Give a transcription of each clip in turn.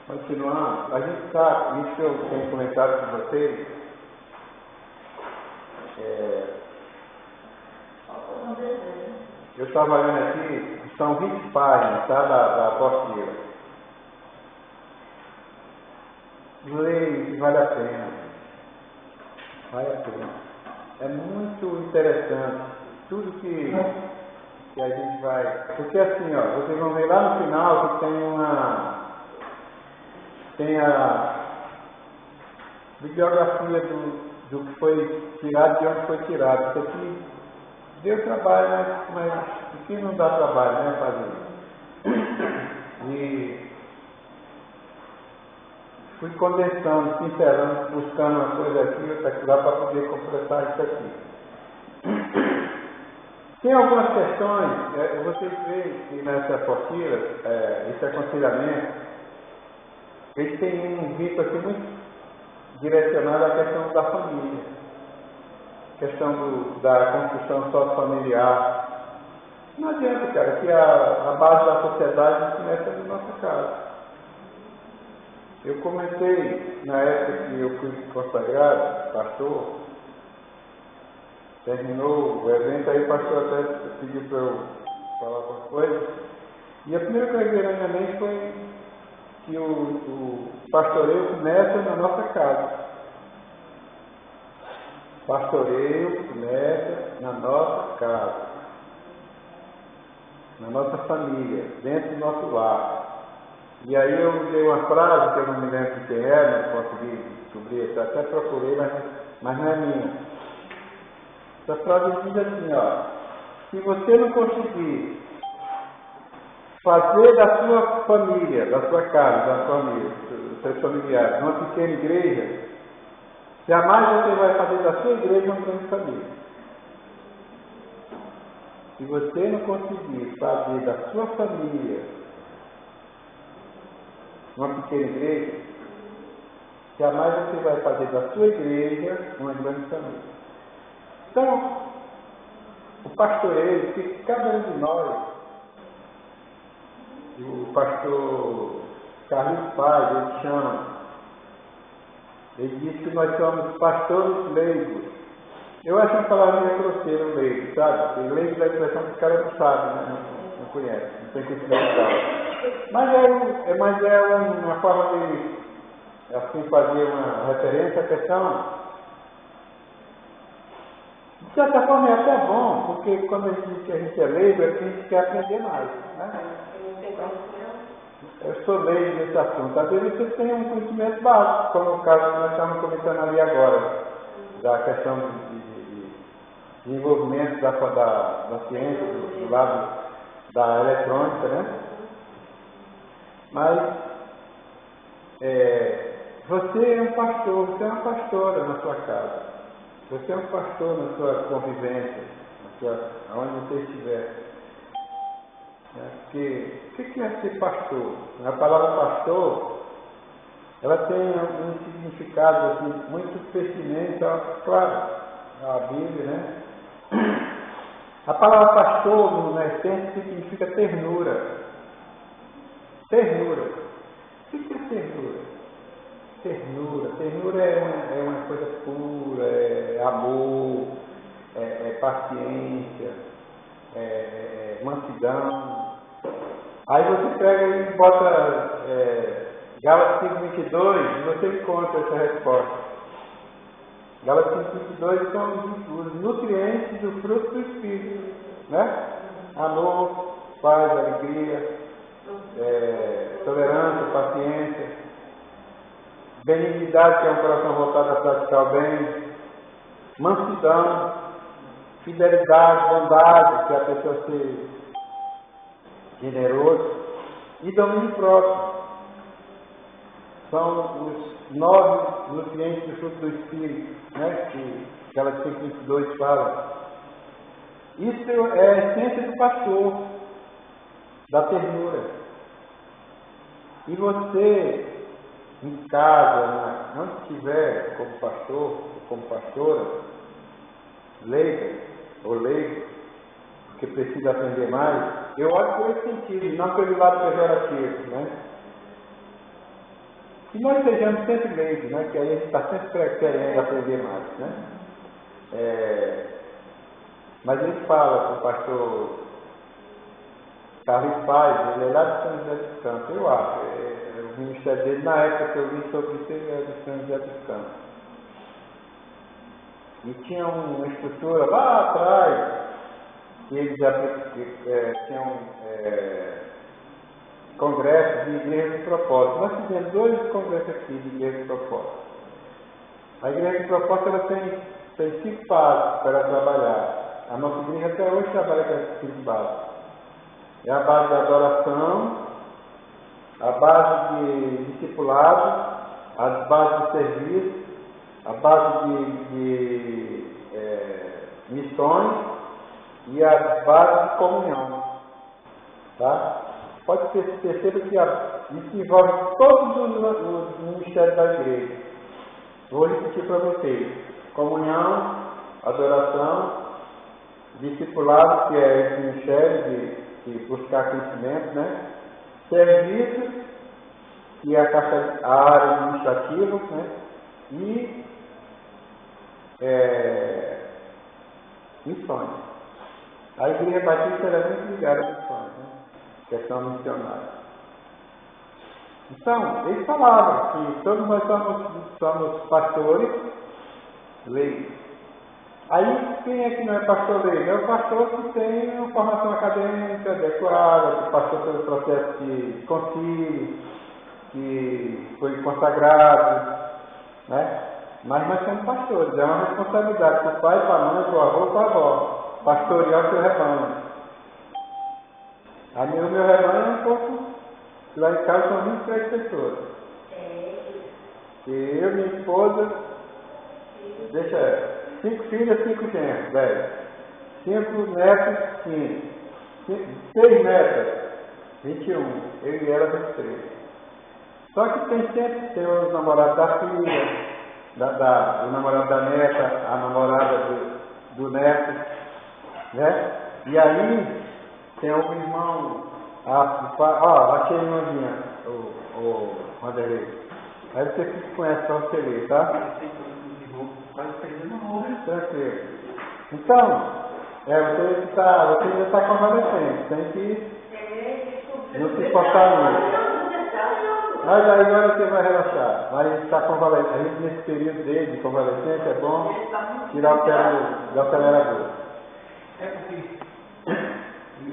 Continuando, a gente sabe, isso que eu tenho comentado com vocês, eu estava olhando aqui, são 20 páginas, tá, da apostila. Leia, vale a pena. Vale a pena. É muito interessante tudo que a gente vai... Porque assim, ó, vocês vão ver lá no final que tem a bibliografia do que foi tirado, de onde foi tirado. Isso aqui deu trabalho, mas o que não dá trabalho, né, fazer? E fui condensando, sincerando, buscando uma coisa aqui, outra lá, para poder completar isso aqui. Tem algumas questões, vocês veem que nessa apostila, esse aconselhamento, eles têm um rito aqui muito direcionado à questão da família, questão da construção sociofamiliar. Não adianta, cara, que a base da sociedade começa na nossa casa. Eu comentei na época que eu fui consagrado, pastor, terminou o evento, aí o pastor até pediu para eu falar alguma coisa. E a primeira coisa que veio na minha mente foi que o pastoreio começa na nossa casa. Pastoreio começa na nossa casa, na nossa família, dentro do nosso lar. E aí eu usei uma frase que eu não me lembro de quem é, não consegui descobrir, eu até procurei, mas não é minha. Essa frase diz assim, ó: se você não conseguir fazer da sua família, da sua casa, da sua família, dos seus familiares, uma pequena igreja, jamais você vai fazer da sua igreja uma grande família. Se você não conseguir fazer da sua família uma pequena igreja, jamais você vai fazer da sua igreja uma grande família. Então, o pastoreio, que cada um de nós, o pastor Carlos Paz, ele chama, ele diz que nós somos pastores leigos. Eu acho uma palavra meio grosseira, leigo, sabe? Porque leigo dá a impressão que o cara não sabe, né? Não conhece, não tem conhecimento tal. Mas é uma forma de assim, fazer uma referência à questão. De certa forma é até bom, porque quando a gente diz que a gente é leigo, é porque a gente quer aprender mais. Né? Eu sou leigo nesse assunto. Às vezes você tem um conhecimento básico, como o caso que nós estamos começando ali agora, da questão de desenvolvimento da ciência, do lado da eletrônica, né? Mas você é um pastor, você é uma pastora na sua casa. Você é um pastor na sua convivência, onde você estiver. Porque, o que é ser pastor? A palavra pastor, ela tem um significado assim, muito pertinente, claro, à Bíblia, né? A palavra pastor, na essência, significa ternura. Ternura. O que é ternura? Ternura é uma coisa pura, é amor, é paciência, é mansidão. Aí você pega e bota Gálatas 5:22 e você encontra essa resposta. Gálatas 5:22 são os nutrientes do fruto do Espírito, né? Amor, paz, alegria, tolerância, paciência, benignidade, que é um coração voltado a praticar o bem, mansidão, fidelidade, bondade, que é a pessoa ser generoso, e domínio próprio. São os 9 nutrientes do fruto do Espírito, né, que aquelas 5:22 falam. Isso é a essência do pastor, da ternura. E você, em casa, onde estiver, como pastor ou como pastora, leiga ou leigo, porque precisa aprender mais, eu olho por esse sentido, não pelo lado pejorativo, né? Você, em casa, onde estiver, como pastor ou como pastora, leiga ou leigo, porque precisa aprender mais, eu olho por esse sentido, não pelo lado pejorativo, né? Eu olho por esse sentido, não pelo lado pejorativo, né? Porque precisa aprender mais, eu olho por esse sentido, não pelo lado pejorativo, né? que nós sejamos sempre leigos, né? Que aí a gente está sempre querendo aprender mais, né? Mas ele fala, o pastor Carlos Paz, ele é lá de São José dos Campos, eu acho. O ministério dele, na época que eu vi sobre isso, ele é de São José dos Campos. E tinha uma estrutura lá atrás, que eles tinham congressos de igreja de propósito. Nós fizemos 2 congressos aqui de igreja de propósito. A igreja de propósito ela tem 5 bases para trabalhar. A nossa igreja até hoje trabalha com essas 5 bases. É a base da adoração, a base de discipulado, as bases de serviço, a base de missões e a base de comunhão. Tá? Pode perceber que isso envolve todos os ministérios da igreja. Vou repetir para vocês. Comunhão, adoração, discipulado, que é esse ministério de buscar conhecimento, né? Serviço, que é a área administrativa, né? E missões. A igreja batista era muito ligada a missões, né? Questão missionária. Então, eles falavam que todos nós somos pastores leigos. Aí, quem é que não é pastor leigo? É o pastor que tem uma formação acadêmica adequada, que passou pelo processo de concílio, que foi consagrado, né? Mas nós somos pastores, é uma responsabilidade para o pai, para a mãe, para o avô, para a avó, pastorear o seu rebanho. O meu rebanho é um pouco, lá em casa são 23 pessoas. E eu, minha esposa, deixa 5 filhas, 5 genros, 10. 5 netos, 15. 6 netas, 21. Eu e ela, 23. Só que tem os namorados da filha, do namorado da neta, a namorada do neto, né? E aí tem um irmão, achei uma minha, o Vanderlei. Aí você conhece, só você ler, tá? Tranquilo. Então, você ainda está convalescente, tem que não se esforçar muito. Mas aí agora você vai relaxar. Mas está convalescente. A gente, nesse período dele de convalescência, é bom tirar o pé do acelerador. É porque o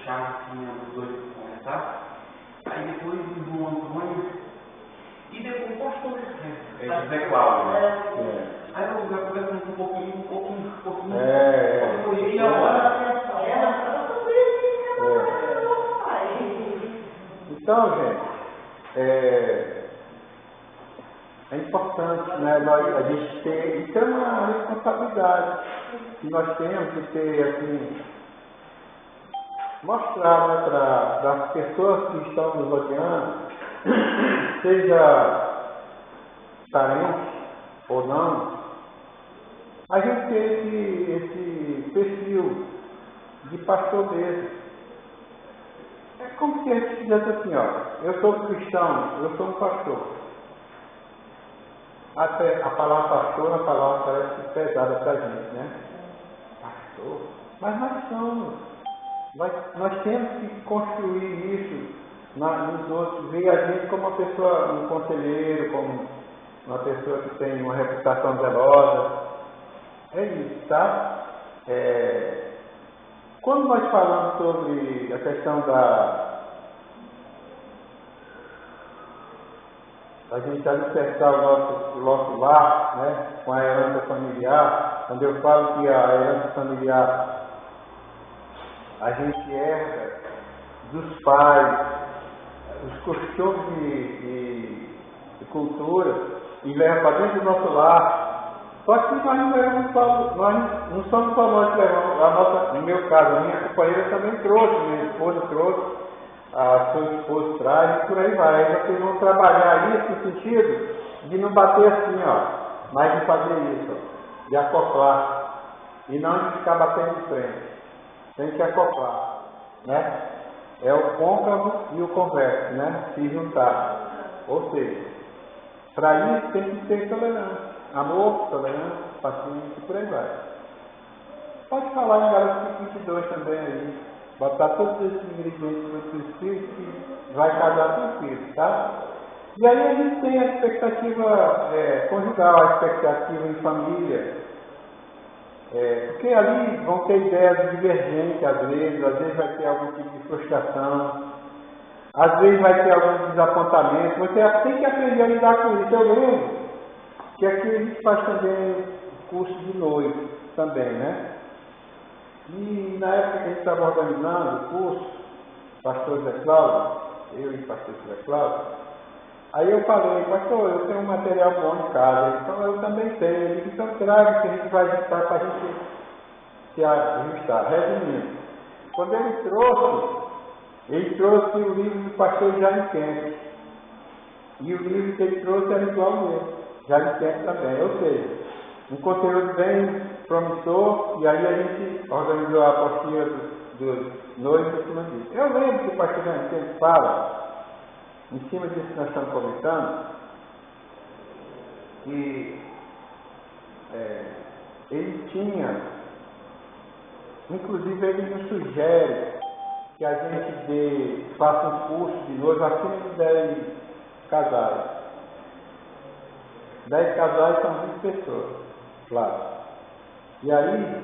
Charles tinha os 2 para começar, aí depois o João Antônio e depois o pastor José Cláudio, né? Aí eu já conversando um pouquinho. E agora Então, gente, é importante, né, a gente ter, isso é uma responsabilidade que nós temos de ter, assim, mostrar, né, para as pessoas que estão nos rodeando, seja parente ou não, a gente ter esse perfil de pastor mesmo. É como se a gente fizesse assim, ó, eu sou cristão, eu sou um pastor. A palavra pastor é uma palavra parece pesada para a gente, né? Pastor. Mas nós somos. Nós temos que construir isso nos outros, ver a gente como uma pessoa, um conselheiro, como uma pessoa que tem uma reputação zelosa. É isso, tá? Quando nós falamos sobre a questão a gente alicerçar o nosso lar, né, com a herança familiar, quando eu falo que a herança familiar a gente herda dos pais, os costumes de cultura e leva para dentro do nosso lar. Só que nós não somos só nós que levamos, no meu caso, a minha companheira também trouxe, minha esposa trouxe, a sua esposa traz e por aí vai. Aí vocês vão trabalhar isso no sentido de não bater assim, ó, mas de fazer isso, ó, de acoplar, e não de ficar batendo de frente. Tem que acoplar, né? É o côncavo e o convexo, né? Se juntar. Ou seja, para isso tem que ter tolerância. Amor, tolerância, paciência e por aí vai. Pode falar em Gálatas 22 também aí. Botar todos esses ingredientes no Espírito que vai casar com o Espírito, tá? E aí a gente tem a expectativa conjugal, a expectativa em família. Porque ali vão ter ideias divergentes às vezes vai ter algum tipo de frustração, às vezes vai ter algum desapontamento. Você tem que aprender a lidar com isso. Eu lembro que aqui a gente faz também curso de noivo também, né? E na época que a gente estava organizando o curso, pastor Zé Cláudio, eu e o pastor Zé Cláudio, aí eu falei, pastor, eu tenho um material bom em casa, então eu também tenho. Ele disse, então traga que a gente vai ajustar para a gente se ajustar. Resumindo, quando ele trouxe o livro do pastor Jaime Kemp. E o livro que ele trouxe era igual ao meu, Jaime Kemp também. Ou seja, um conteúdo bem promissor, e aí a gente organizou a apostila dos noivos em cima disso. Eu lembro que o pastor Jaime Kemp fala, em cima disso que nós estamos comentando, que ele tinha, inclusive ele nos sugere que a gente faça um curso de noivo acima de 10 casais. 10 casais são 20 pessoas, claro. E aí,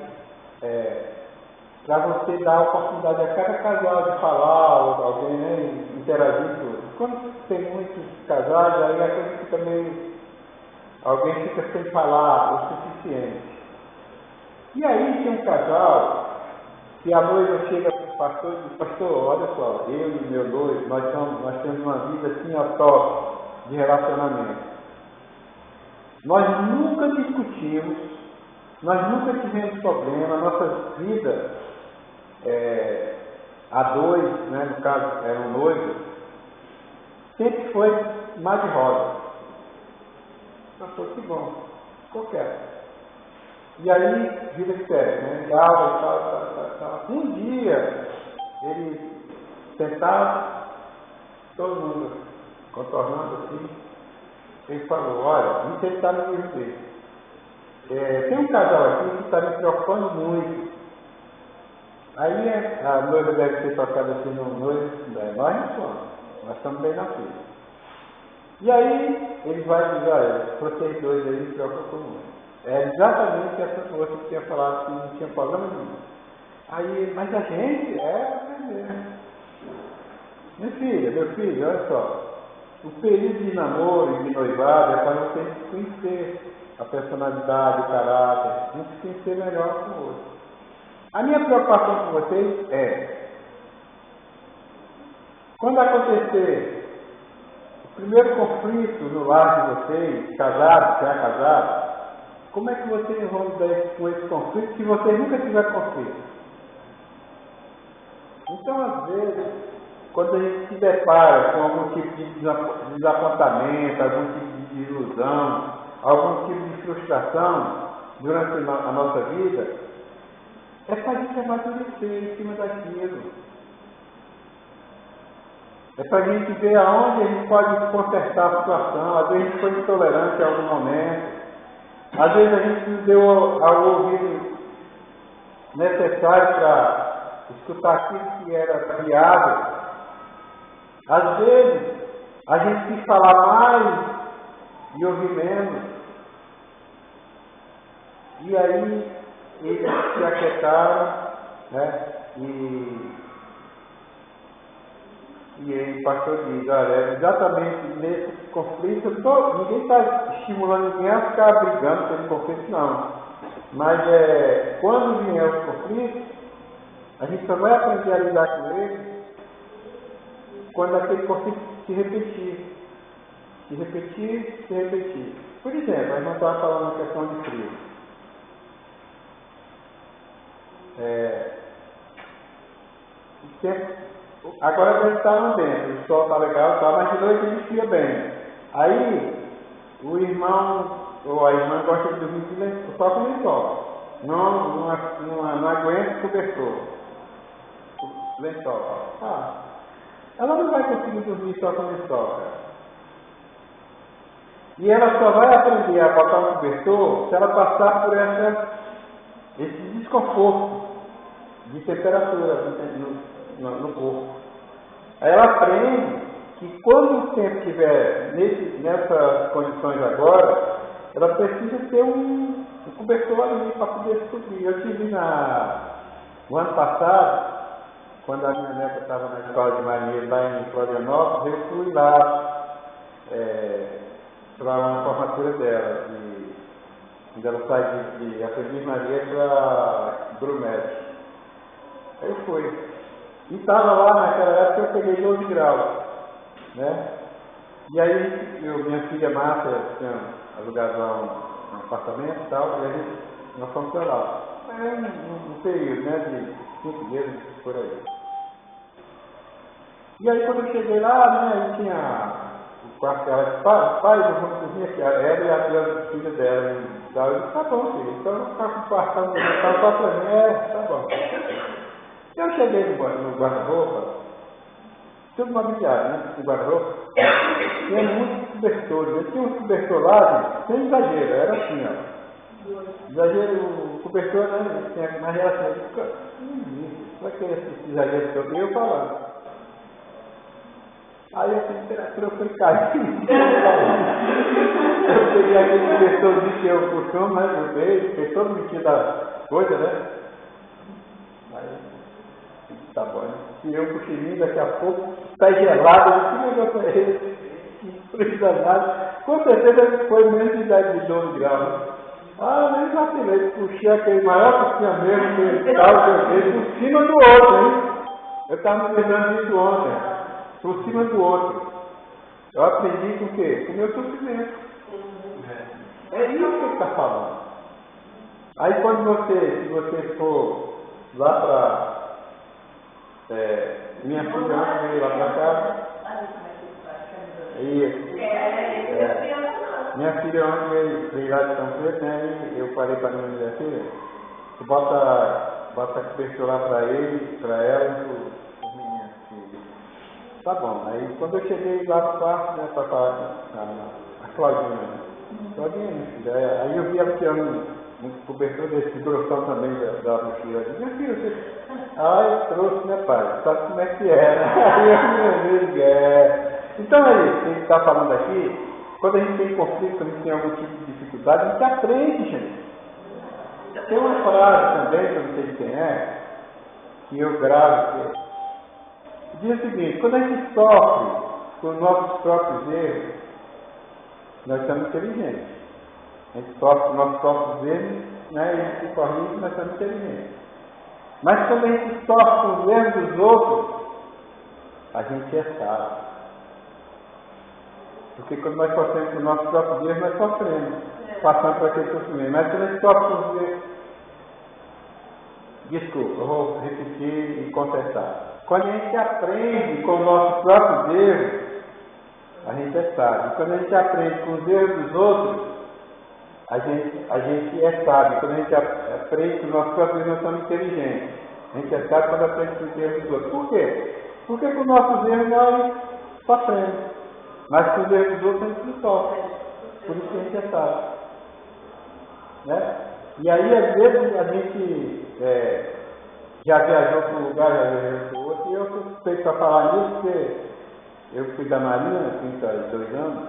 para você dar a oportunidade a cada casal de falar, ou alguém, né, interagir tudo. Quando tem muitos casais, aí a coisa fica meio... Alguém fica sem falar o suficiente. E aí tem um casal que a noiva chega para o pastor e diz, pastor, olha só, eu e meu noivo, nós temos uma vida assim, ó, top de relacionamento. Nós nunca discutimos, nós nunca tivemos problema, nossa vida a dois, né, no caso eram noivos, sempre foi mar de rosa. Pastor, que bom, qualquer. E aí, vida que segue, né? Tal. Um dia, ele sentado, todo mundo contornando assim, ele falou, olha, isso ele está no livro dele. Tem um casal aqui que está me preocupando muito. Aí a noiva deve ter tocado assim no noivo, nós estamos bem na fila. E aí ele vai dizer, olha, vocês dois aí me preocupam muito. É exatamente essa moça que tinha falado que não tinha problema nenhum. Aí, mas a gente aprender. Meu filho, olha só. O período de namoro e de noivado é para você conhecer a personalidade, o caráter, a gente se conhecer melhor com o outro. A minha preocupação com vocês é, quando acontecer o primeiro conflito no lar de vocês, casados, já casados, como é que vocês vão lidar com esse conflito se vocês nunca tiverem conflito? Então, às vezes, quando a gente se depara com algum tipo de desapontamento, algum tipo de desilusão, algum tipo de frustração durante a nossa vida, é para a gente amadurecer em cima daquilo. É para a gente ver aonde a gente pode consertar a situação. Às vezes a gente foi intolerante em algum momento. Às vezes a gente não deu ao ouvido necessário para escutar aquilo que era criado. Às vezes a gente quis falar mais e ouvir menos. E aí eles se aquietaram, né? E aí o pastor diz, olha, exatamente nesse conflito, ninguém está estimulando ninguém a ficar brigando pelo conflito, não. Mas quando vier os conflitos, a gente só vai aprender a lidar com ele quando aquele conflito se repetir. Se repetir. Por exemplo, a gente não estava falando na questão de frio. Agora a gente está lá dentro, o sol está legal, mas de noite ele esfria bem. Aí, o irmão ou a irmã gosta de dormir só com lençol. Não aguenta o cobertor. Lençol. Ela não vai conseguir dormir só com lençol, cara. E ela só vai aprender a botar um cobertor se ela passar por esse desconforto de temperatura no corpo. Aí ela aprende que quando o tempo estiver nessas condições agora, ela precisa ter um cobertor ali para poder se cobrir. Eu tive no ano passado, quando a minha neta estava na escola de marinheiro lá em Florianópolis, eu fui lá para uma formatura dela, quando ela sai de aprendiz marinheiro para Brumete. Aí eu fui. E estava lá naquela época, eu peguei 12 graus, né? E aí, minha filha Márcia tinha alugado lá um apartamento e tal, e aí nós fomos para lá. Um período, né, de 5 dias, por aí. E aí, quando eu cheguei lá, né, aí tinha o quarto dela, disse, pai, eu vou cozinhar aqui, ela e a filha dela, e tal. Eu disse, tá bom, filho, então eu vou ficar com o quartão do meu pai, só pra mim, tá bom. Eu cheguei no guarda-roupa, tudo mobiliário, né? No guarda-roupa, tinha muitos cobertores. Eu tinha um cobertor lá, sem exagero, era assim, ó. Exagero, o cobertor, né? Tinha mais relação. Como é que é esse exagero que eu falando? Aí a temperatura foi caindo. Eu peguei aquele cobertorzinho que eu costumo, né? Eu vejo, porque todo metido da coisa, né? Aí, tá bom, né? Tirei um cochilinho, daqui a pouco está gelado, que negócio é esse? Que frio danado. Com certeza foi menos de 10 de 12 graus. Nem vacilei, puxei aquele maior que tinha mesmo, que tal, por cima do outro, hein? Eu estava me lembrando disso ontem, por cima do outro. Eu aprendi com o quê? Com o meu sofrimento. É isso que ele está falando. Aí quando se você for lá para minha filha ontem veio lá para cá. Isso. Minha filha ontem veio lá de São Pedro, né? E eu falei para minha filha, tu bota cobertor lá para ele, para ela e para minha filha. Tá bom. Aí quando eu cheguei lá no quarto, né, para falar a Claudinha, né? Claudinha, minha filha, aí eu vi ela tirando um cobertor desse grossão também da mochila. Minha filha, você... eu trouxe, né, pai? Sabe como é que é, né? Aí eu me Então aí, o que a gente está falando aqui, quando a gente tem conflito, quando a gente tem algum tipo de dificuldade, a gente aprende, gente. Tem uma frase também, que eu não sei de quem é, que eu gravo, que diz o seguinte: quando a gente sofre com os nossos próprios erros, nós somos inteligentes. A gente sofre com os nossos próprios erros, né, e se corrige, nós somos inteligentes. Mas quando a gente sofre com os erros dos outros, a gente é sábio. Porque quando nós sofremos com os nossos próprios erros, nós sofremos, passando por aquele sofrimento. Mas quando a gente sofre com os erros, desculpa, eu vou repetir e consertar. Quando a gente aprende com os nossos próprios erros, a gente é sábio. Quando a gente aprende com os erros dos outros, a gente é sábio. Quando a gente aprende com os nossos próprios erros, nós somos inteligentes. A gente é sábio quando aprende com os erros dos outros. Por quê? Porque com os nossos erros nós sofremos. Mas com os erros dos outros a gente não sofre. Por isso que a gente é sábio. Né? E aí, às vezes, a gente já viajou para um lugar, já viajou para o outro, e eu sou suspeito para falar nisso, porque eu fui da Marinha, 32 anos,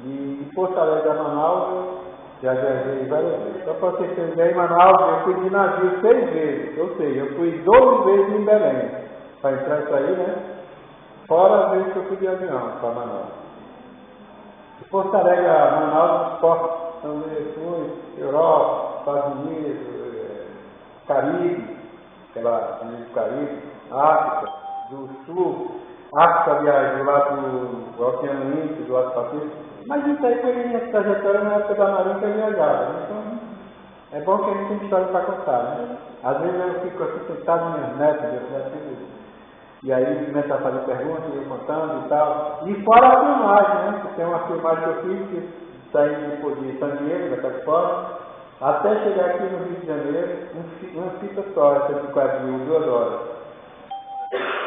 e de Porto Alegre a Manaus, eu já viajei várias vezes. Só para vocês terem ideia, em Manaus eu fui de navio 6 vezes, ou seja, eu fui 12 vezes em Belém, para entrar e sair, né? Fora as vezes que eu fui de avião para Manaus. De Porto Alegre a Manaus, os portos são Europa, Estados Unidos, Caribe, aquela do Caribe, África, do Sul, África viajou lá para o Oceano Índico, do Oceano Pacífico. Mas isso aí foi minha trajetória na época da Marinha que eu viajava. Então, é bom que a gente tem história para contar, né? Às vezes eu fico aqui sentado nos meus netos, e aí começa a fazer perguntas, eu contando e tal. E fora a filmagem, né? Porque tem uma filmagem que eu fiz que saí de San Diego, da Califórnia, até chegar aqui no Rio de Janeiro, uma fita só, essa de 2 horas.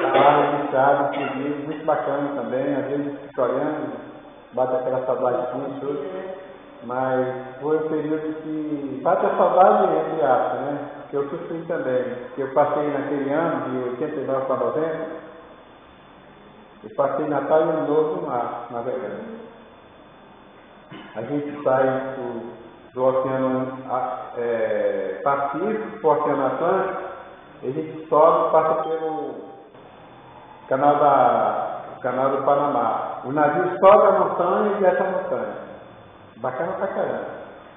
Tá registrado, muito bacana também, às vezes fico olhando, bate aquela saudadezinha e tudo. Mas foi um período que bate a saudade, entre aspas, né? Que eu sofri também. Que eu passei naquele ano, de 89 para 90, eu passei Natal e Ano Novo no mar, na verdade. A gente sai do Oceano Pacífico para o Oceano Atlântico, a gente sobe e passa pelo canal do Panamá. O navio sobe a montanha e desce a montanha. Bacana pra caramba.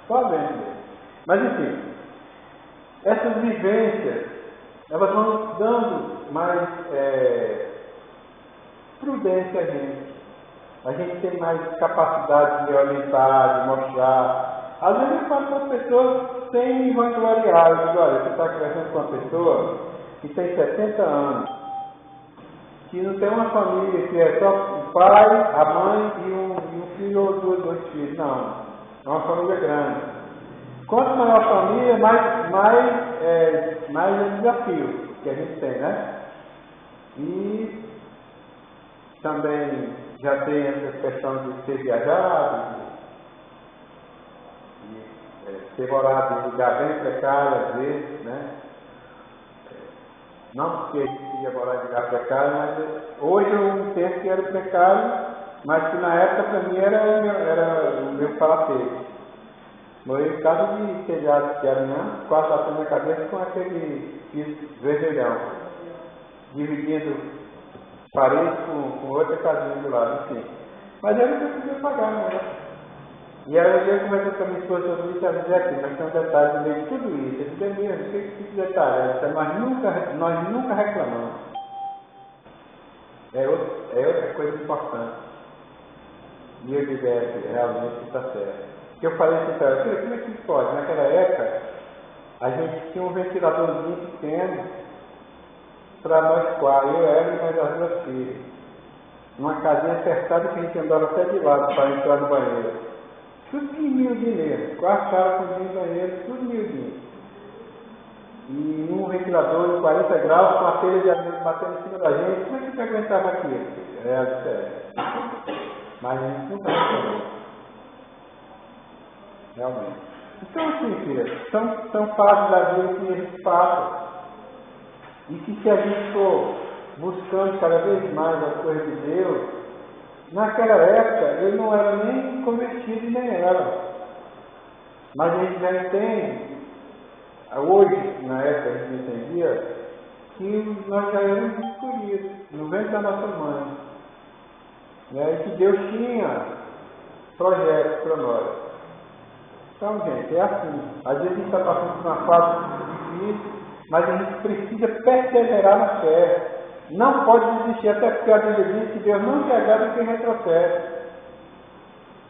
Só vendo. Mas enfim, essas vivências, elas vão dando mais prudência a gente. A gente tem mais capacidade de orientar, de mostrar. Às vezes eu falo para as pessoas sem vangloriar. Eu digo, olha, você está conversando com uma pessoa que tem 70 anos, que não tem uma família que é só o pai, a mãe e um filho ou dois filhos. Não. É uma família grande. Quanto maior a família, mais desafio que a gente tem, né? E também já tem essa questão de ser viajado, de ter morado em lugar bem precário às vezes, né? Não porque queria morar em lugar precário, mas hoje eu entendo que era precário, mas que na época para mim era o meu palacete. Morei em casa de telhado de aranhã, quase batendo na cabeça com aquele piso vermelhão, dividindo parede com outra casinha do lado, enfim. Mas era o que eu podia pagar, né? E aí eu comecei com a minha esposa sobre isso, ela dizia assim, mas tem um detalhe no meio de tudo isso. Eu disse, mesmo, o que esse detalhe? Ela disse, nós nunca reclamamos. É outra coisa importante. E eu disse, realmente está certo. Eu falei assim, cara, como é que pode? Naquela época, a gente tinha um ventiladorzinho pequeno para nós quatro, eu era e mais as duas filhas. Uma casinha acertada que a gente andava até de lado para entrar no banheiro. Tudo de miudinho mesmo, 4 caras com no banheiro, tudo miudinho. E um ventilador de 40 graus com a telha de alimento batendo em cima da gente, como é que aguentava aquilo? Mas a gente não estava realmente. Então assim, filha, são fases da vida que a gente passa. E que se a gente for buscando cada vez mais as coisas de Deus, naquela época eu não era nem convertido nem ela. Mas a gente já entende, hoje, na época a gente entendia, que nós já éramos escolhidos no ventre da nossa mãe. Né? E que Deus tinha projetos para nós. Então, gente, é assim. Às vezes a gente está passando por uma fase difícil, mas a gente precisa perseverar na fé. Não pode desistir, até porque a Bíblia diz que Deus não se agrada em quem retrocede,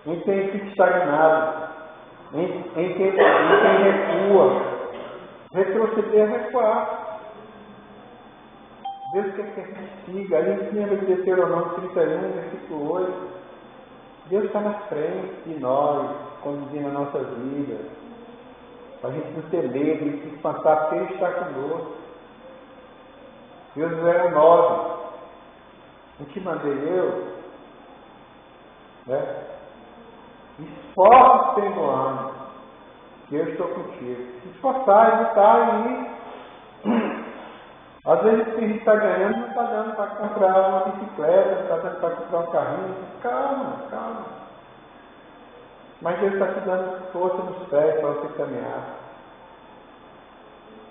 em quem fica estagnado, em quem recua. Retroceder é recuar. Deus quer que a gente siga. A gente lembra de Deuteronômio 31, versículo 8. Deus está na frente de nós, conduzindo a nossa vida. Para a gente não ter medo e se espantar, porque Ele está conosco. Deus é o 9. Não te mandei eu, né? Esforça-se tendo ânimo, que eu estou contigo. Se esforçar, evitar e às vezes que a gente está ganhando, não está dando para comprar uma bicicleta, não está dando para comprar um carrinho. Calma. Mas Deus está te dando força nos pés para você caminhar.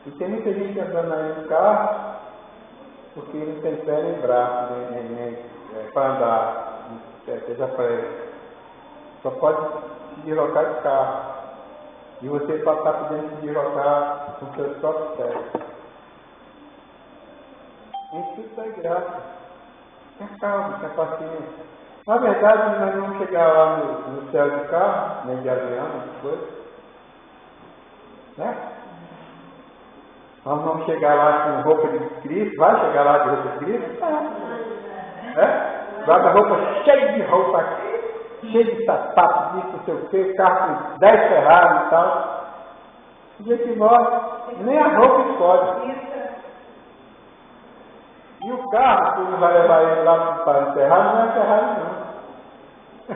E tem muita gente andando aí no carro, porque não tem pé nem braço, nem para andar, seja pressa. Só pode se deslocar de carro. E você está podendo se deslocar com seus próprios pés. Em tudo dá graça. Tenha calma, tenha paciência. Na verdade, nós vamos chegar lá no céu de carro, nem de avião, essas coisas. Né? Nós vamos chegar lá com roupa de Cristo. Vai chegar lá de roupa de Cristo? Guarda-roupa cheio de roupa aqui, cheio de sapato, disso, não sei o quê, carro com 10 Ferrari e tal. O dia que morre, nem a roupa escolhe. E o carro que vai levar ele lá para enterrar não é Ferrari não.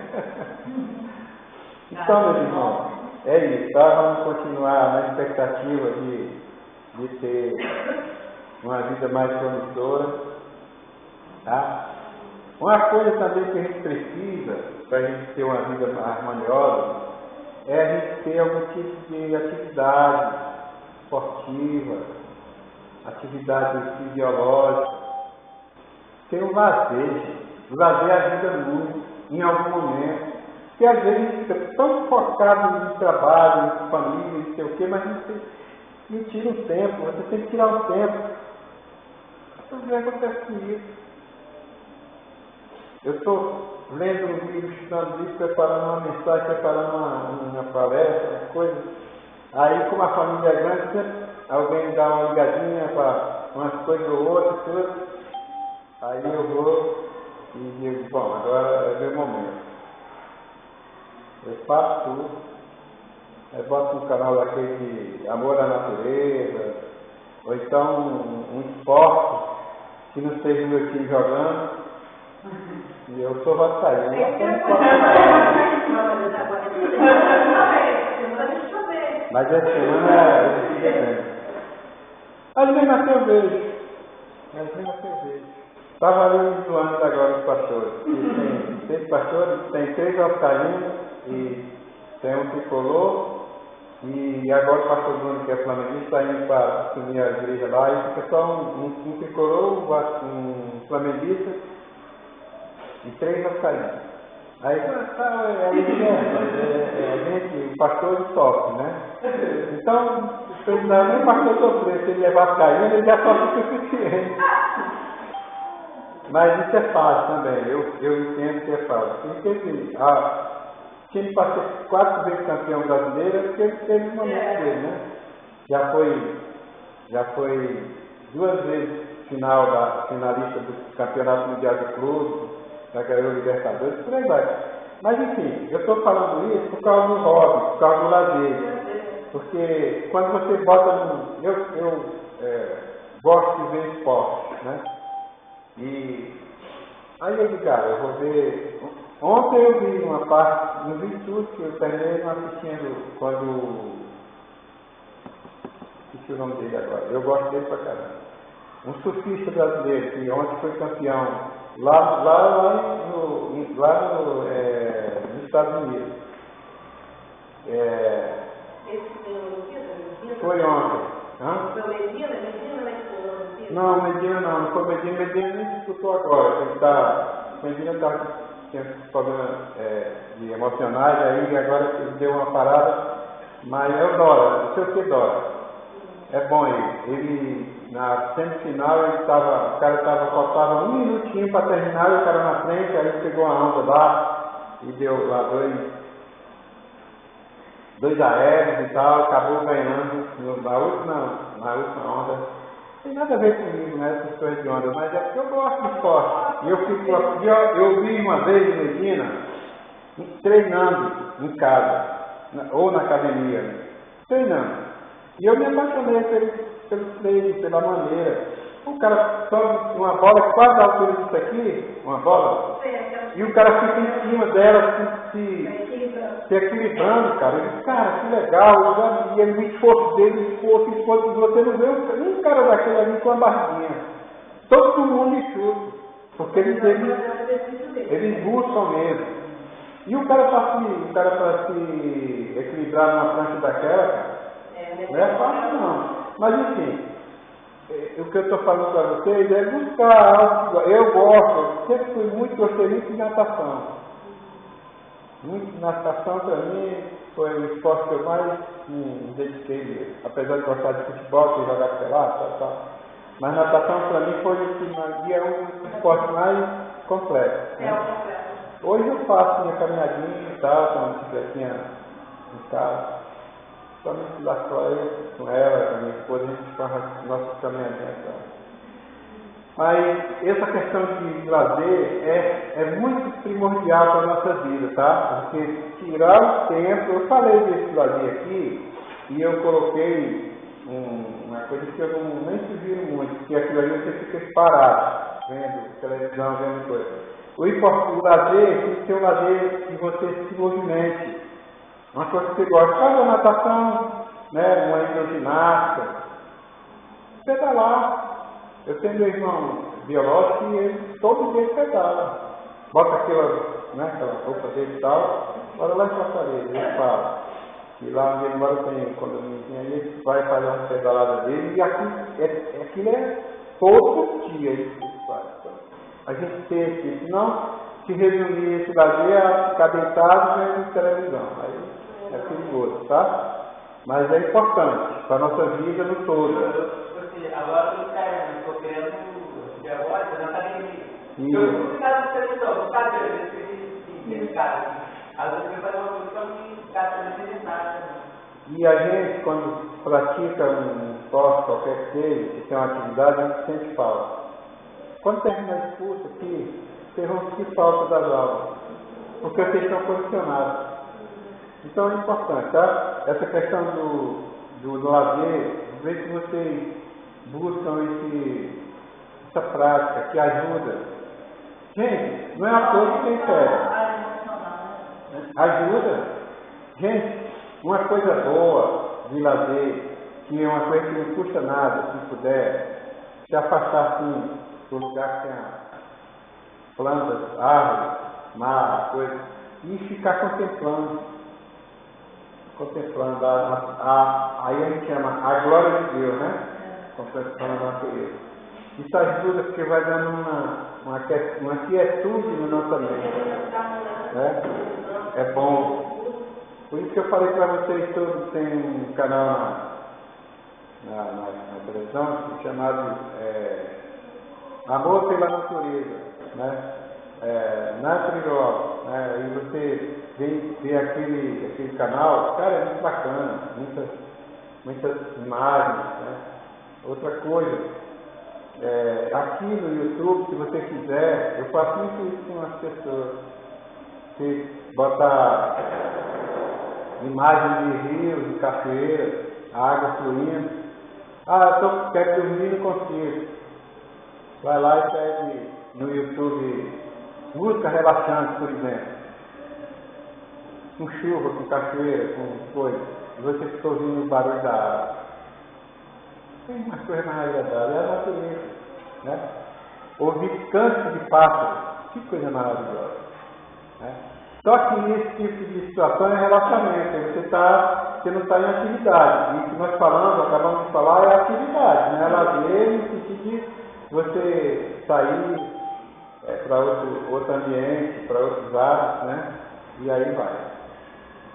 Então, meus irmãos, é isso, tá? Vamos continuar na expectativa de ter uma vida mais promissora, tá? Uma coisa também que a gente precisa para a gente ter uma vida harmoniosa é a gente ter algum tipo de atividade esportiva, atividade fisiológica, ter um lazer. O lazer ajuda muito em algum momento. Porque às vezes a gente fica tão focado em trabalho, em família, não sei o quê, mas não tira um tempo, você tem que tirar um tempo. Então, acontece comigo. Eu estou lendo um livro, estudando livro, preparando uma mensagem, preparando uma palestra, uma coisa. Aí, como a família é grande, sempre alguém dá uma ligadinha para umas coisas ou outras, tudo. Aí eu vou e digo, bom, agora é meu momento. Eu faço tudo. Eu boto no canal daquele de Amor à Natureza, ou então um esporte que não seja o meu time jogando. E eu sou vascaíno. Mas essa semana eu fiquei bem. Às vezes na cerveja. Estava ali doando agora os pastores. Tem 6 pastores, tem 3 vascaínos e tem um tricolor. E agora o pastor Bruno, que é flamenguista, está indo para assumir a igreja lá. E fica só um tricolor, um flamenguista e 3 vascaínos. Aí o pastor sofre, né? Então, não precisa nem o pastor sofrer. Se ele levar vascaíno, ele já sofre o suficiente. Mas isso é fácil também, eu entendo que é fácil. Porque assim, time para ser 4 vezes campeão brasileiro é porque ele teve o momento dele, né? Já foi 2 vezes finalista do Campeonato Mundial de Clube, já ganhou o Libertadores, por aí vai. Mas enfim, eu estou falando isso por causa do hobby, por causa do lazer. Porque quando você bota no. Eu gosto de ver esporte, né? E aí eu digo, cara, eu vou ver. Ontem eu vi uma parte, não vi tudo, que eu terminei assistindo quando. Esqueci o nome dele agora, eu gosto dele pra caramba. Um surfista brasileiro, que ontem foi campeão lá nos Estados Unidos. Foi ontem. Não, Medina não foi Medina nem disputou agora. Medina tinha problemas de emocionais, aí agora deu uma parada, mas é o Dora, não sei o que Dora. É bom ele na semifinal o cara faltava 1 minutinho para terminar, e o cara na frente, aí pegou a onda lá e deu lá 2 aéreos e tal, acabou ganhando na última onda. Não tem nada a ver comigo, né, essas coisas de onda, mas é porque eu gosto de esporte. E eu vi uma vez em Medina, treinando em casa, ou na academia, treinando. E eu me apaixonei pelo treino, pela maneira. O cara sobe uma bola quase da altura disso aqui, uma bola, e o cara fica em cima dela, se equilibrando, cara. Eu disse, cara, que legal. E o esforço dele, esforço, você não vê um cara daquele ali com a barriguinha. Todo mundo enxuta, porque eles buscam mesmo. E o cara para se equilibrar numa prancha daquela, cara, não é fácil não. Mas enfim, o que eu estou falando para vocês é buscar algo. Eu gosto, sempre gostei muito de natação. Natação para mim foi o esporte que eu mais me dediquei mesmo. Apesar de gostar de futebol, de jogar pelado, tal. Mas natação para mim foi um esporte mais completo. Né? Hoje eu faço minha caminhadinha e tal, com uma bicicletinha em casa. Somente lá só eu, com ela, com a minha esposa, a gente faz nossos caminhamentos. Mas essa questão de lazer é muito primordial para a nossa vida, tá? Porque tirar o tempo, eu falei desse lazer aqui, e eu coloquei uma coisa que eu nem sugiro muito, que aquilo ali você fica parado, vendo televisão, vendo coisa. O lazer tem que ser um lazer que você se movimente. Uma coisa que você gosta, faz a natação, né, uma hidroginástica, pedalar. Eu tenho meu irmão biológico e ele todo dia pedala. Bota aquela roupa dele e tal, bora lá em Fortaleza, ele fala. E lá onde ele mora tem um condomínio, aí ele vai fazer uma pedalada dele e aquilo é todo dia ele faz. A gente tem que, senão, se resumir esse lazer a ficar deitado vendo televisão. Aí é perigoso, tá? Mas é importante para a nossa vida no todo. Agora eu estou querendo de agora, na academia. Eu fui ficar na televisão, não sabe esse cara. Às vezes eu faço uma coisa para mim ficar sedentário. E a gente, quando pratica um esporte qualquer que seja, que tem uma atividade, a gente sente falta. Quando terminar esse curso aqui, vocês vão sentir falta das aulas, porque vocês estão condicionados. Então é importante, tá? Essa questão do lazer, ver se vocês buscam essa prática que ajuda. Gente, não é a coisa que tem fé. Ajuda. Gente, uma coisa boa de lazer, que é uma coisa que não custa nada, se puder, se afastar assim, do lugar que tem plantas, árvores, mar, coisa, e ficar contemplando. Aí a gente chama a glória de Deus, né? Contemplando a natureza. Isso ajuda porque vai dando uma quietude na nossa mente. Né? É bom. Por isso que eu falei para vocês, todos tem um canal na televisão chamado Amor pela Natureza, né? Natural Law, né? E você vê aquele canal, cara, é muito bacana, muitas imagens, né? Outra coisa, aqui no YouTube, se você quiser, eu faço muito isso com as pessoas. Você botar imagens de rios, de cachoeiras, a água fluindo. Eu quero dormir e não consigo. Vai lá e pede no YouTube música relaxante, por exemplo. Com chuva, com cachoeira, com coisa. E você fica ouvindo o barulho da água. Tem uma coisa mais agradável, é a natureza. Né? Ouvir canto de pássaro, que coisa maravilhosa. Né? Só que nesse tipo de situação é relaxamento. Você não está em atividade. E o que nós acabamos de falar, é atividade. Né? Lazer no sentido de você sair para outro ambiente, para outros lados, né? E aí vai.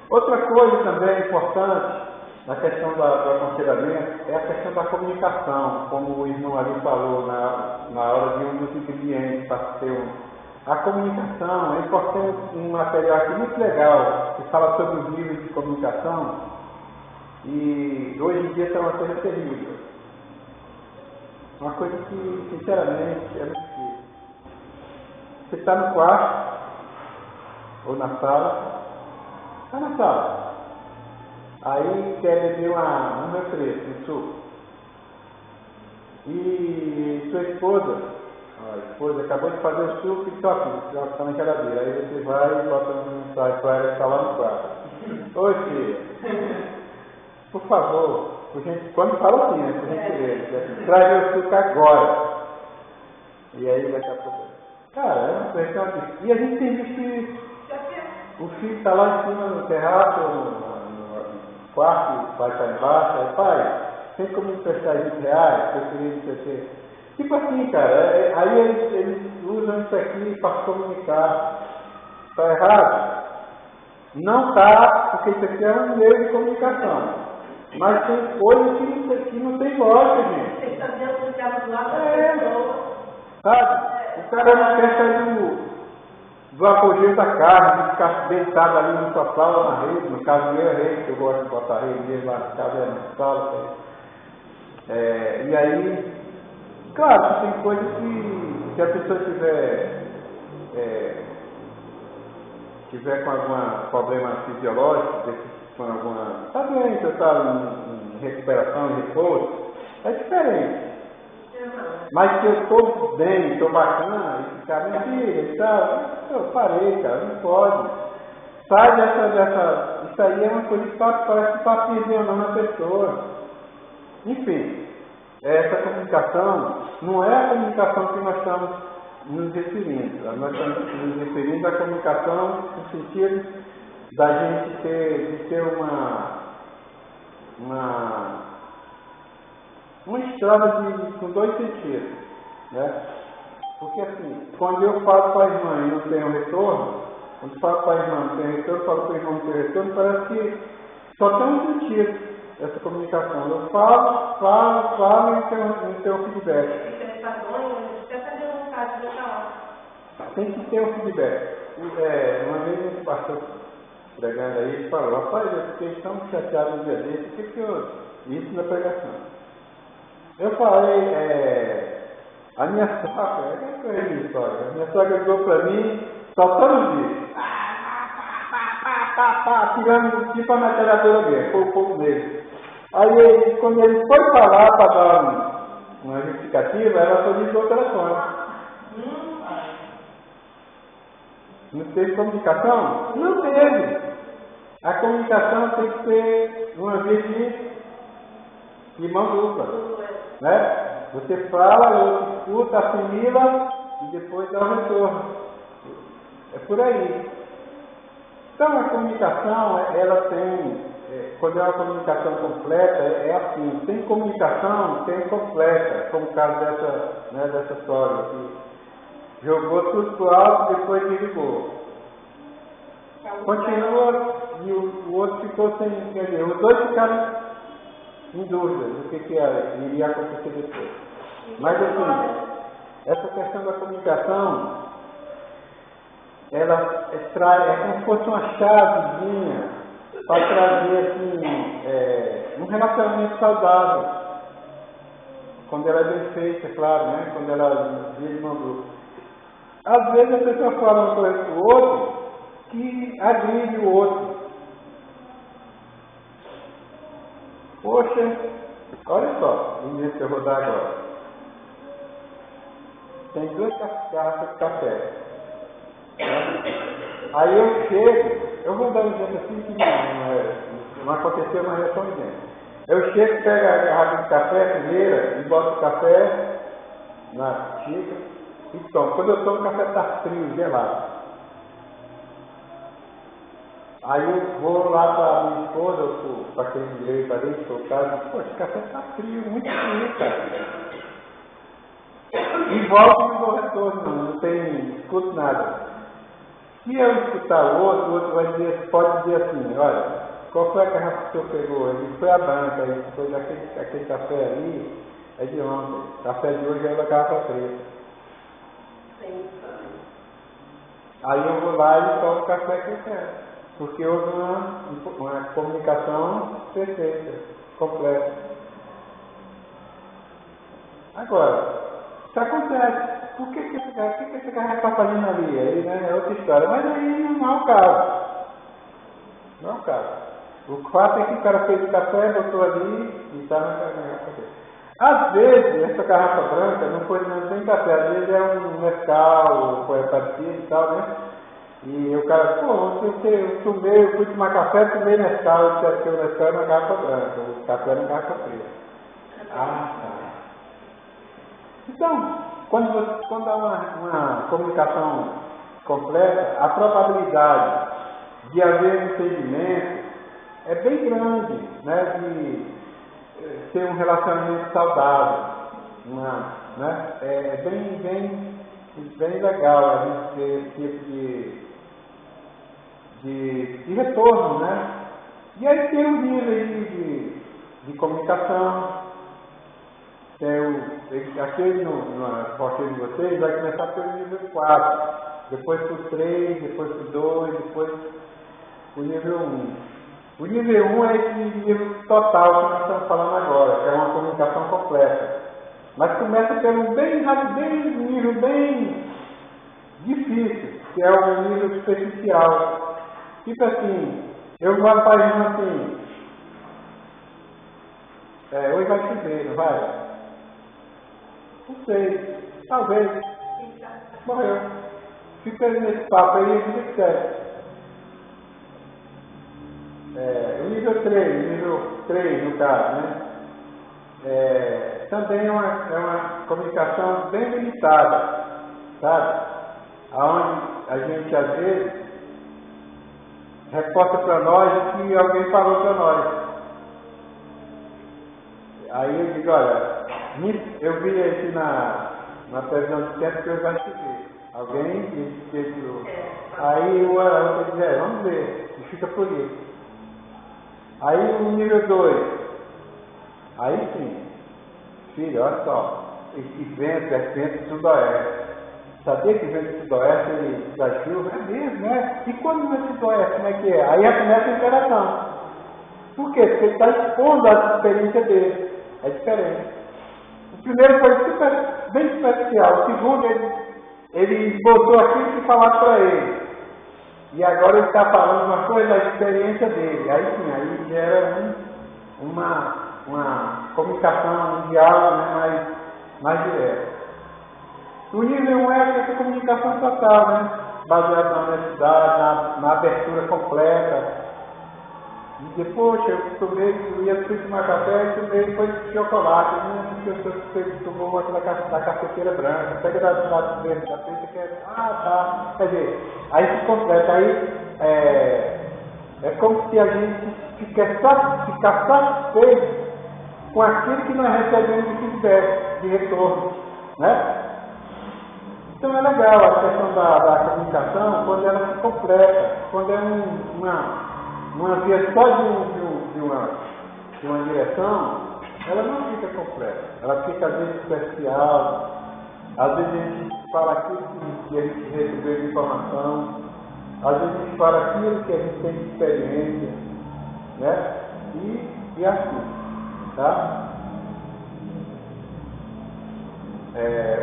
Outra coisa também importante na questão do aconselhamento é a questão da comunicação, como o irmão ali falou na hora de um dos ingredientes para ter a comunicação. É importante um material aqui muito legal que fala sobre os níveis de comunicação e hoje em dia é uma coisa terrível. Uma coisa que, sinceramente, é muito difícil. Você está no quarto, ou na sala, está na sala. Aí quer beber um refresco, um suco. E sua esposa, a esposa acabou de fazer o suco e já está na geladeira. Aí você vai e bota uma mensagem para ela que está lá no quarto. Oi, filha, por favor, quando fala assim, né, por gentileza, traz o suco agora. E aí daqui a pouco. Cara, é uma questão assim. E a gente tem visto isso. O filho está lá em cima no terraço, no quarto, vai estar embaixo, aí, pai, tem como me prestar R$20? Eu queria dizer. Tipo assim, cara, aí eles usam isso aqui para comunicar. Está errado? Não está, porque isso aqui é um meio de comunicação. Mas tem coisas que não tem lógica, gente. Você está dentro do carro do lado da pessoa. Sabe? O cara não quer sair do apogeu da carne, de ficar deitado ali no sofá ou na rede. No caso meu é rede, que eu gosto de botar rede mesmo lá na casa, na sala. E aí, claro que tem coisas que se a pessoa tiver com algum problema fisiológico, com alguma. Está doente, está em recuperação, em repouso, é diferente. Mas que eu estou bem, estou bacana, e ficar minha filha e tal, eu parei, cara, não pode. Sai dessa. Isso aí é uma coisa que parece que está aprisionando a pessoa. Enfim, essa comunicação não é a comunicação que nós estamos nos referindo. Nós estamos nos referindo à comunicação no sentido da gente ter uma estrada com dois sentidos, né? Porque assim, quando eu falo para a irmã e não tenho retorno, quando eu falo para a irmã não tem retorno, falo para a irmã não tem retorno, parece que só tem um sentido essa comunicação. Eu falo e não tenho feedback. Tem que ter um feedback. Uma vez um pastor pregando aí, ele falou, rapaz, eu fiquei tão chateado no dia desse, o que eu... Isso na pregação. Eu falei, a minha sogra, a minha sogra ligou para mim, soltando o vídeo. Tirando tipo a metralhadora mesmo, foi o povo dele. Aí, quando ele foi falar para dar uma justificativa, ela só desligou o telefone. Não teve comunicação? Não teve. A comunicação tem que ser uma vez de mão dupla. Né? Você fala, o outro escuta, assimila e depois dá o retorno. É por aí. Então a comunicação, ela tem, quando é uma comunicação completa, é assim, tem comunicação, tem completa, como o caso dessa história aqui. Jogou tudo pro alto, depois desligou. Continua e o outro ficou sem entender. Os dois ficaram em dúvida do que iria acontecer depois. Mas assim, essa questão da comunicação, ela é como se fosse uma chavezinha para trazer assim, um relacionamento saudável. Quando ela é bem feita, claro, né? Quando ela vira uma dupla. Às vezes a pessoa fala uma coisa para o outro que agride o outro. Poxa, olha só, o que eu vou dar agora. Tem 2 garrafas de café. Aí eu chego, eu vou dar um exemplo assim que não aconteceu, mas é só um exemplo. Eu chego, pego a garrafa de café primeira e boto o café na xícara. Então, quando eu tomo, o café está frio, gelado. Aí eu vou lá para a minha esposa, para quem me veio para dentro, para o cara, e digo, poxa, esse café está frio, muito frio, cara. E volto e não dou retorno, não escuto nada. Se eu escutar o outro vai dizer, pode dizer assim, olha, qual foi a garrafa que o senhor pegou? Ele disse, foi a branca, ele foi aquele café ali, é de ontem. O café de hoje é da garrafa preta. Aí eu vou lá e tomo o café que eu quero. Porque houve uma comunicação perfeita, completa. Agora, isso acontece. Por que esse cara está fazendo ali? Aí, né, é outra história. Mas aí não é o caso. Não é o caso. O fato é que o cara fez o café, botou ali e está na garrafa dele. Às vezes, essa garrafa branca não tem café, às vezes é um mescal, ou é parecido e tal, né? E o cara, eu fui tomar café, tomei mescal, eu disse que o mescal é na garrafa branca, o café é na garrafa preta. Ah, tá. Então, quando há uma comunicação completa, a probabilidade de haver um entendimento é bem grande, né? De ter um relacionamento saudável, né? É bem legal a gente ter esse tipo de retorno, né? E aí tem um nível de comunicação, aquele no português de vocês vai começar pelo nível 4, depois por 3, depois por 2, depois o nível 1. O nível 1 é esse nível total que nós estamos falando agora, que é uma comunicação completa. Mas começa pelo nível bem difícil, que é o nível superficial. Tipo assim, eu vou para a irmã assim, hoje vai chover, não vai? Não sei. Talvez. Morreu. Fica nesse papo aí, vida que segue. O nível 3 no caso, né? Também é uma comunicação bem limitada, sabe? Onde a gente, às vezes, reporta para nós o que alguém falou para nós. Aí eu digo, olha, eu vi aqui na televisão de tempo que eu já escrevi. Alguém disse, aí o outro diz, vamos ver, e fica por isso. Aí o nível 2, aí sim, filho, olha só, esse vento é vento do sudoeste. Sabia que vento do sudoeste ele da chuva? É mesmo, né? E quando não é sudoeste, como é que é? Aí começa a interação. Por quê? Porque ele está expondo a experiência dele. É diferente. O primeiro foi bem superficial. O segundo, ele botou aquilo que falaram para ele. E agora ele está falando uma coisa da experiência dele. Aí sim, aí gera uma comunicação, um diálogo, né, mais direto. O nível 1 é essa comunicação total, né? Baseada na honestidade, na abertura completa. E depois eu ia tomar café e tomei depois de chocolate, né? Porque você tomou uma da cafeteira branca, pega da verde, da preta, que é. Tá. Quer dizer, aí se completa, aí é como se a gente ficar satisfeito com aquilo que nós recebemos de feedback, de retorno, né? Então é legal a questão da comunicação quando ela se completa, quando é uma via só de uma direção, ela não fica completa. Ela fica às vezes superficial, às vezes a gente fala aquilo que a gente recebeu de informação, às vezes a gente fala aquilo que a gente tem de experiência, né? E assim, tá?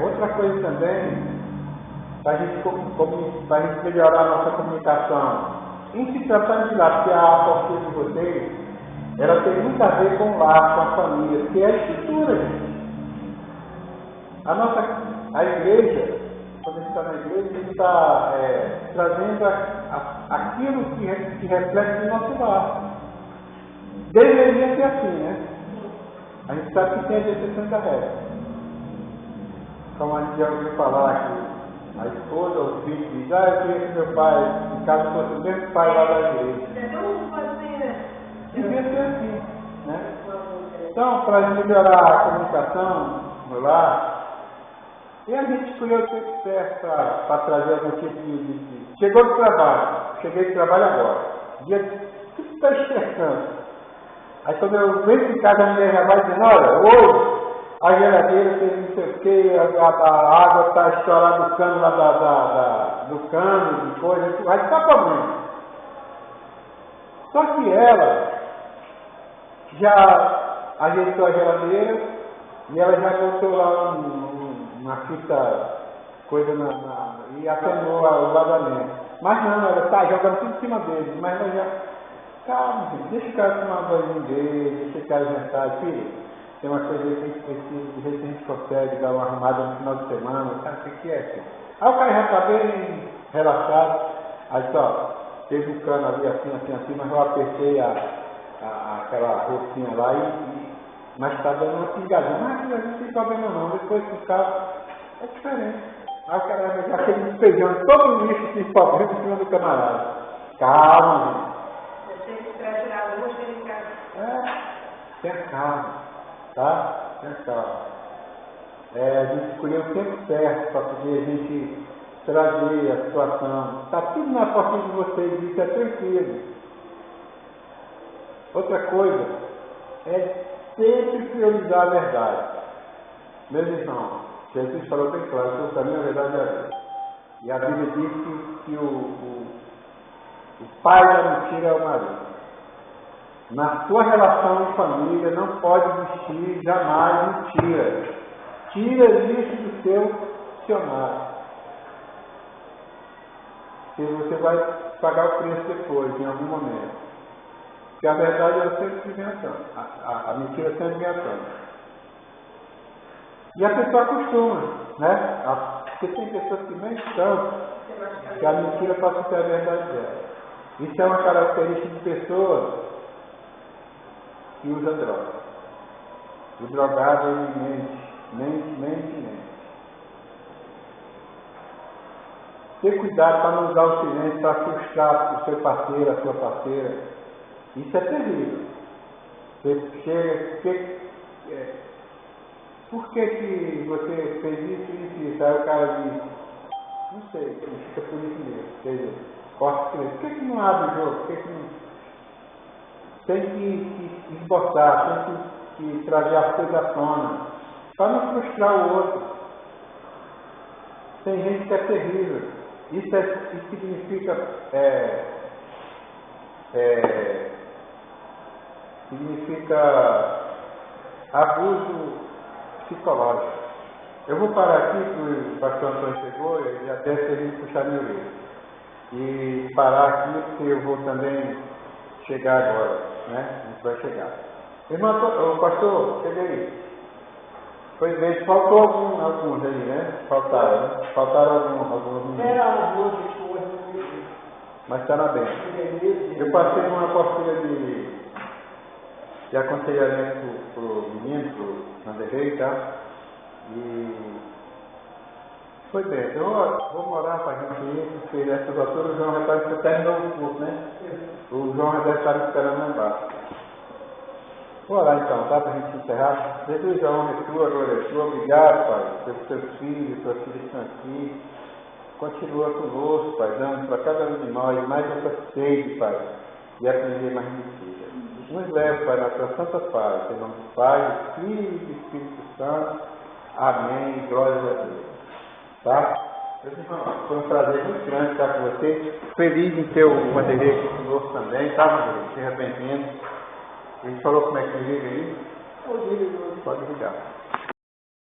Outra coisa também, para a gente melhorar a nossa comunicação, em se tratando de lá, porque a postura de vocês, ela tem muito a ver com o lar, com a família, que é a estrutura, gente. A igreja, quando a gente está na igreja, a gente está trazendo aquilo que reflete no nosso lar. Deveria ser assim, né? A gente sabe que tem as exceções da regra. Como a gente já ouviu falar aqui. A esposa, os filhos dizem, eu queria que meu pai, em casa fosse o mesmo pai lá da igreja. Devia ser assim, né? Então, para melhorar a comunicação no lar, e a gente escolheu o tempo certo para trazer algum tipo de... Chegou do trabalho, cheguei do trabalho agora. Dia tudo está estressando. Aí quando eu venho em casa, a mulher já vai dizendo, olha, hoje a geladeira tem não sei o que, a água está estourada do cano lá do cano, de coisa, vai ficar problema. Só que ela já ajeitou a geladeira e ela já botou lá uma fita, coisa e atenuou o vazamento. Mas não, ela está jogando tudo em cima dele, mas ela já, calma, gente, deixa o cara tomar banho dele, deixa o cara jantar, filho. Tem uma coisa aí que a gente precisa, de vez que a gente consegue dar uma arrumada no final de semana, sabe o que é, filho? Aí o cara já está bem relaxado, aí só, teve um cano ali assim, mas eu apertei aquela rocinha lá mas está dando uma pingadinha. Mas não tem problema não, depois que o carro é diferente. Aí o cara vai pegar aquele despejando todo o lixo que problema em cima do camarada. Calma, gente. Tenha calma. Tá? Tenha calma. A gente escolheu o tempo certo para poder a gente trazer a situação. Está tudo na porta de vocês, isso é tranquilo. Outra coisa é sempre priorizar a verdade. Meus irmãos, Jesus falou bem claro, que o caminho, a verdade é a Deus. E a Bíblia diz que o pai da mentira é o marido. Na sua relação de família não pode existir jamais mentira. Tira isso do seu dicionário. Porque você vai pagar o preço depois, em algum momento. Porque a verdade ela sempre se inventando. A mentira sempre inventando. E a pessoa acostuma, né? Porque tem pessoas que nem estão, que a mentira pode ser a verdade dela. Isso é uma característica de pessoas que usam droga. O drogado, ele mente. Ter cuidado para não usar o silêncio para frustrar o seu parceiro, a sua parceira. Isso é terrível. Você chega, por que você fez isso? Aí o cara diz, não sei, fica por isso mesmo. Quer dizer, corta o silêncio. Por que não abre o jogo? Por que não... Tem que esboçar, tem que trazer as coisas à tona, para não frustrar o outro. Tem gente que é terrível. Isso significa abuso psicológico. Eu vou parar aqui, porque o pastor Antônio chegou, ele já deve ter vindo puxar meu orelha. E parar aqui, porque eu vou também chegar agora, né? A gente vai chegar. Irmão, pastor, chega aí. Pois bem, faltou alguns aí, né? Faltaram, né? Faltaram alguns. Era algumas pessoas, mas está na bênção. Eu passei uma apostila de aconselhamento para o menino, para o Vanderlei, tá? E foi bem. Eu vou morar para a gente ir, porque nessas alturas o João já está terminando o curso, né? O João já deve estar me esperando lá embaixo. Vou orar então, tá? Para a gente encerrar. Jesus, a honra é tua, a glória é tua. Obrigado, Pai, pelos teus filhos que estão aqui. Continua conosco, Pai, dando para cada um de nós mais essa sede, Pai, de aprender mais de ti. Nos leve, Pai, na tua santa paz. Em nome do Pai, do Filho e do Espírito Santo. Amém. Glória a Deus. Tá? Meus irmãos, foi um prazer muito grande estar com vocês. Feliz em ter o Vanderlei aqui conosco também, tá, Vanderlei? Se arrependendo. A gente falou como é que liga aí? Pode ligar.